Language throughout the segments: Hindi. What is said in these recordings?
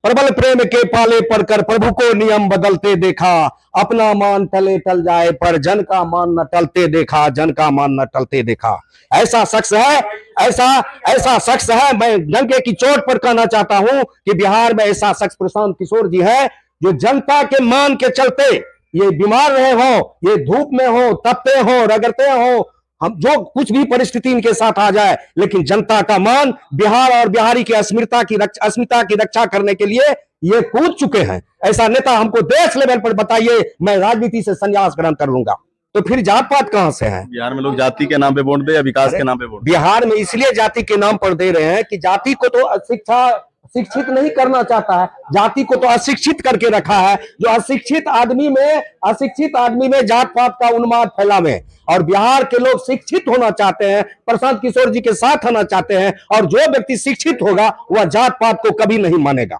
प्रबल प्रेम के पाले पड़कर प्रभु को नियम बदलते देखा। अपना मान टले टल जाए पर जन का मान न टलते देखा, जन का मान न टलते देखा। ऐसा शख्स है, ऐसा ऐसा शख्स है। मैं डंके की चोट पर कहना चाहता हूं कि बिहार में ऐसा शख्स प्रशांत किशोर जी है, जो जनता के मान के चलते ये बीमार रहे हो, ये धूप में हो, तपते हो, रगड़ते हो, हम जो कुछ भी परिस्थिति इनके साथ आ जाए, लेकिन जनता का मान, बिहार और बिहारी की अस्मिता की रक्षा करने के लिए ये कूद चुके हैं। ऐसा नेता हमको देश लेवल पर बताइए, मैं राजनीति से संन्यास ग्रहण कर लूंगा। तो फिर जात पात कहां से है? बिहार में लोग जाति के नाम पे वोट दे या विकास के नाम पे वोट? बिहार में इसलिए जाति के नाम पर दे रहे हैं कि जाति को तो शिक्षित नहीं करना चाहता है, जाति को तो अशिक्षित करके रखा है। जो अशिक्षित आदमी में जात पात का उन्माद फैलावे, और बिहार के लोग शिक्षित होना चाहते हैं, प्रशांत किशोर जी के साथ होना चाहते हैं। और जो व्यक्ति शिक्षित होगा वह जात पात को कभी नहीं मानेगा।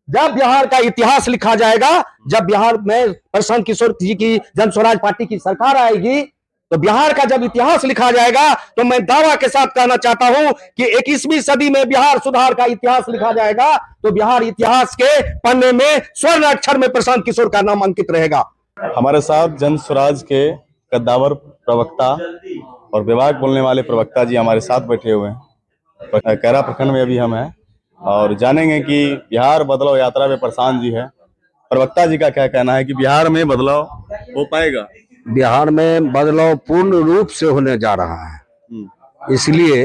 जब बिहार का इतिहास लिखा जाएगा, जब बिहार में प्रशांत किशोर जी की जन स्वराज पार्टी की सरकार आएगी, तो बिहार का जब इतिहास लिखा जाएगा, तो मैं दावा के साथ कहना चाहता हूं कि 21वीं सदी में बिहार सुधार का इतिहास लिखा जाएगा, तो बिहार इतिहास के पन्ने में स्वर्ण अक्षर में प्रशांत किशोर का नाम अंकित रहेगा। हमारे साथ जन स्वराज के कद्दावर प्रवक्ता और विभाग बोलने वाले प्रवक्ता जी हमारे साथ बैठे हुए हैं। कैरा प्रखंड में अभी हम हैं और जानेंगे कि बिहार बदलाव यात्रा में प्रशांत जी है, प्रवक्ता जी का क्या कहना है कि बिहार में बदलाव हो पाएगा? बिहार में बदलाव पूर्ण रूप से होने जा रहा है, इसलिए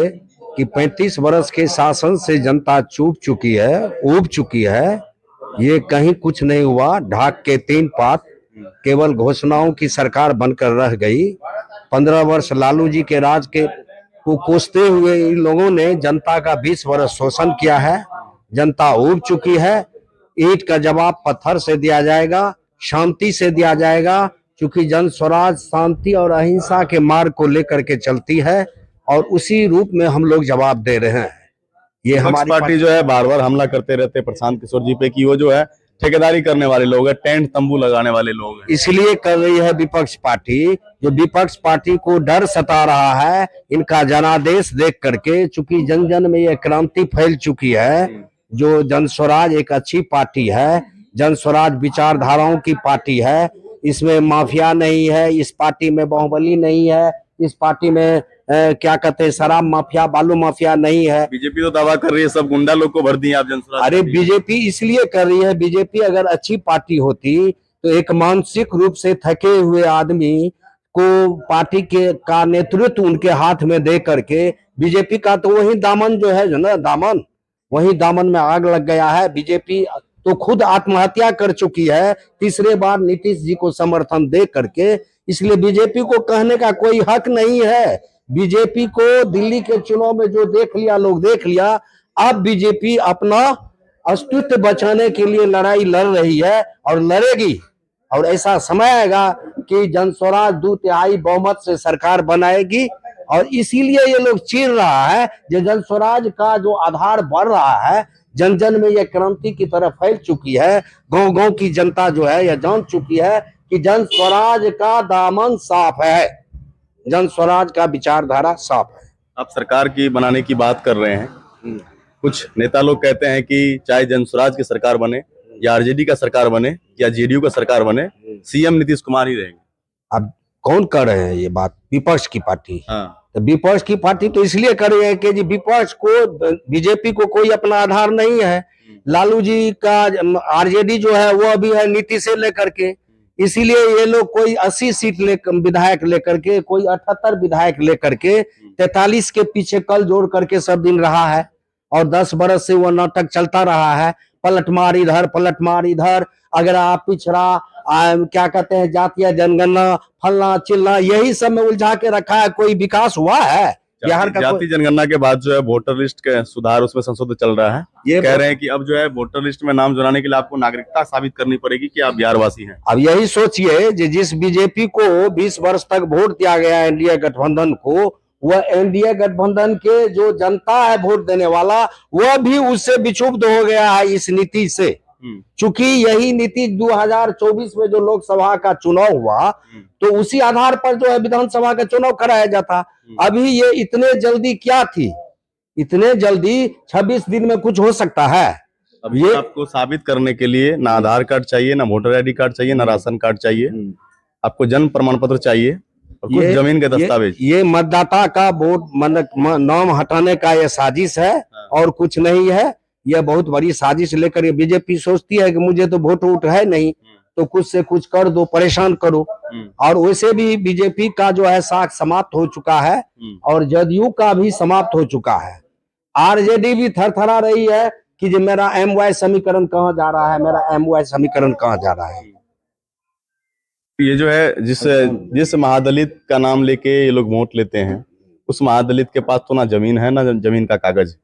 कि 35 वर्ष के शासन से जनता चूक चुकी है, ऊब चुकी है। ये कहीं कुछ नहीं हुआ, ढाक के 3 पात, केवल घोषणाओं की सरकार बनकर रह गई। 15 वर्ष लालू जी के राज के को कोसते हुए इन लोगों ने जनता का 20 वर्ष शोषण किया है। जनता ऊब चुकी है। ईंट का जवाब पत्थर से दिया जाएगा, शांति से दिया जाएगा, क्योंकि जन स्वराज शांति और अहिंसा के मार्ग को लेकर के चलती है, और उसी रूप में हम लोग जवाब दे रहे हैं। ये हमारी पार्टी जो है बार बार हमला करते रहते हैं प्रशांत किशोर जी पे कि वो जो है ठेकेदारी करने वाले लोग हैं, टेंट तंबू लगाने वाले लोग हैं। इसलिए कर रही है विपक्ष पार्टी, जो विपक्ष पार्टी को डर सता रहा है इनका जनादेश देख करके, चूंकि जन जन में ये क्रांति फैल चुकी है। जो जन स्वराज एक अच्छी पार्टी है, जन स्वराज विचारधाराओं की पार्टी है, इसमें माफिया नहीं है, इस पार्टी में बाहुबली नहीं है, इस पार्टी में क्या कहते हैं शराब माफिया, बालू माफिया नहीं है। बीजेपी तो दावा कर रही है सब गुंडा लोग को भर दिए आप जन स्वराज। अरे बीजेपी इसलिए कर रही है, बीजेपी अगर अच्छी पार्टी होती तो एक मानसिक रूप से थके हुए आदमी को पार्टी के का नेतृत्व उनके हाथ में दे करके, बीजेपी का तो वही दामन जो है ना, दामन वही दामन में आग लग गया है। बीजेपी तो खुद आत्महत्या कर चुकी है तीसरे बार नीतीश जी को समर्थन दे करके, इसलिए बीजेपी को कहने का कोई हक नहीं है। बीजेपी को दिल्ली के चुनाव में जो देख लिया लोग देख लिया, अब बीजेपी अपना अस्तित्व बचाने के लिए लड़ाई लड़ रही है और लड़ेगी। और ऐसा समय आएगा कि जन स्वराज 2/3 बहुमत से सरकार बनाएगी, और इसीलिए ये लोग चीर रहा है जो जन स्वराज का जो आधार बढ़ रहा है, जन जन में ये क्रांति की तरफ फैल चुकी है। गांव गांव की जनता जो है यह जान चुकी है कि जन स्वराज का दामन साफ है, जन स्वराज का विचारधारा साफ है। आप सरकार की बनाने की बात कर रहे हैं, कुछ नेता लोग कहते हैं कि चाहे जन स्वराज की सरकार बने या आरजेडी का सरकार बने या जेडीयू का सरकार बने, सीएम नीतीश कुमार ही रहेंगे। अब कौन कर रहे हैं ये बात? विपक्ष की पार्टी। हाँ। तो विपक्ष की पार्टी तो इसलिए कर रही है कि जी विपक्ष को, बीजेपी को कोई अपना आधार नहीं है। लालू जी का आरजेडी जो है वो अभी है नीतीश से लेकर के, इसीलिए ये लोग कोई 80 सीट विधायक लेकर के, कोई 78 विधायक लेकर के 43 के पीछे कल जोड़ करके सब दिन रहा है, और 10 बरस से वो नाटक चलता रहा है। पलटमार इधर, पलटमार इधर, अगर आप पिछड़ा क्या कहते हैं जातीय जनगणना, फलना चिल्ला, यही सब में उलझा के रखा है। कोई विकास हुआ है बिहार का? जाति जनगणना के बाद जो है वोटर लिस्ट के सुधार, उसमें संशोधन चल रहा है। ये कह रहे हैं कि अब जो है वोटर लिस्ट में नाम जुड़ाने के लिए आपको नागरिकता साबित करनी पड़ेगी कि आप बिहार वासी हैं। अब यही सोचिए, जिस बीजेपी को 20 वर्ष तक वोट दिया गया एनडीए गठबंधन को, वह एनडीए गठबंधन के जो जनता है वोट देने वाला, वह भी उससे विक्षुब्ध हो गया है इस नीति से। चूंकि यही नीति 2024 में जो लोकसभा का चुनाव हुआ, तो उसी आधार पर जो है विधानसभा का चुनाव कराया जाता। अभी ये इतने जल्दी क्या थी? इतने जल्दी 26 दिन में कुछ हो सकता है? अब ये- ये आपको साबित करने के लिए ना आधार कार्ड चाहिए, ना वोटर आईडी कार्ड चाहिए, ना राशन कार्ड चाहिए, आपको जन्म प्रमाण पत्र चाहिए और कुछ जमीन के दस्तावेज। ये मतदाता का वोट नाम हटाने का ये साजिश है और कुछ नहीं है। यह बहुत बड़ी साजिश लेकर ये बीजेपी सोचती है कि मुझे तो वोट वोट है नहीं, तो कुछ से कुछ कर दो, परेशान करो। और वैसे भी बीजेपी का जो है साख समाप्त हो चुका है और जदयू का भी समाप्त हो चुका है। आरजेडी भी थरथरा रही है कि जो मेरा एमवाय समीकरण कहाँ जा रहा है, मेरा एमवाय समीकरण कहाँ जा रहा है। ये जो है जिस महादलित का नाम लेके ये लोग वोट लेते हैं, उस महादलित के पास तो ना जमीन है, ना जमीन का कागज।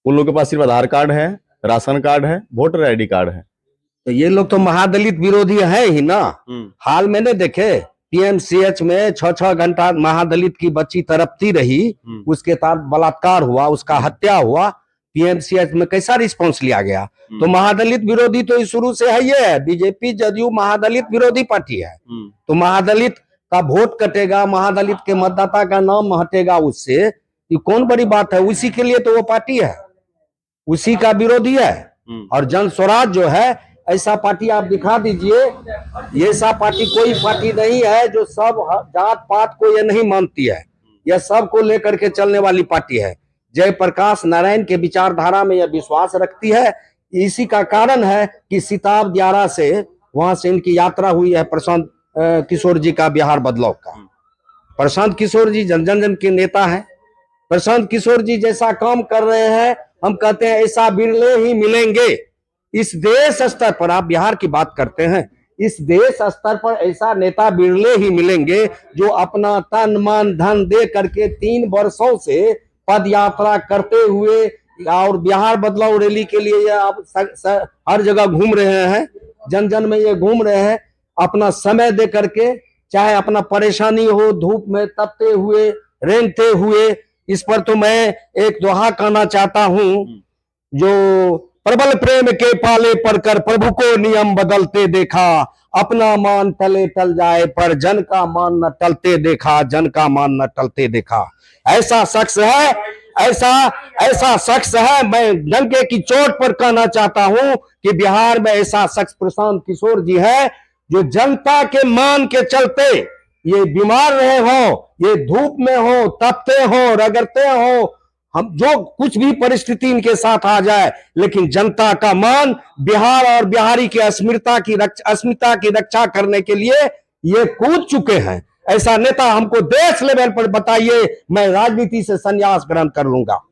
उन लोगों के पास सिर्फ आधार कार्ड है, राशन कार्ड है, वोटर आईडी कार्ड है। तो ये लोग तो महादलित विरोधी है ही ना। हाल मैंने देखे पीएमसीएच में 6-6 घंटा महादलित की बच्ची तड़पती रही, उसके साथ बलात्कार हुआ, उसका हत्या हुआ, पीएमसीएच में कैसा रिस्पांस लिया गया। तो महादलित विरोधी तो शुरू से है, ये है बीजेपी जदयू महादलित विरोधी पार्टी है। तो महादलित का वोट कटेगा, महादलित के मतदाता का नाम हटेगा, उससे ये कौन बड़ी बात है। उसी के लिए तो वो पार्टी है, उसी का विरोधी है। और जन स्वराज जो है, ऐसा पार्टी आप दिखा दीजिए। ये ऐसा पार्टी कोई पार्टी नहीं है जो सब जात पात को ये नहीं मानती है, यह सबको लेकर के चलने वाली पार्टी है। जयप्रकाश नारायण के विचारधारा में यह विश्वास रखती है। इसी का कारण है कि सिताब दियारा से वहां से इनकी यात्रा हुई है प्रशांत किशोर जी का बिहार बदलाव का। प्रशांत किशोर जी जन जन के नेता हैं। प्रशांत किशोर जी जैसा काम कर रहे हैं, हम कहते हैं ऐसा बिरले ही मिलेंगे। इस देश स्तर पर, आप बिहार की बात करते हैं, इस देश स्तर पर ऐसा नेता बिरले ही मिलेंगे जो अपना तन मन धन दे करके 3 वर्षों से पद यात्रा करते हुए और बिहार बदलाव रैली के लिए आप हर जगह घूम रहे हैं, जन जन में ये घूम रहे हैं, अपना समय दे करके, चाहे अपना परेशानी हो, धूप में तपते हुए, रेंगते हुए। इस पर तो मैं एक दोहा कहना चाहता हूं, जो प्रबल प्रेम के पाले पड़कर प्रभु को नियम बदलते देखा, अपना मान टले टल जाए पर जन का मान न टलते देखा, जन का मान न टलते देखा। ऐसा शख्स है, ऐसा शख्स है। मैं डंके की चोट पर कहना चाहता हूं कि बिहार में ऐसा शख्स प्रशांत किशोर जी है, जो जनता के मान के चलते ये बीमार रहे हो, ये धूप में हो, तपते हो, रगड़ते हो, हम जो कुछ भी परिस्थिति इनके साथ आ जाए, लेकिन जनता का मान, बिहार और बिहारी की अस्मिता की रक्षा करने के लिए ये कूद चुके हैं। ऐसा नेता हमको देश लेवल पर बताइए, मैं राजनीति से संन्यास ग्रहण कर लूंगा।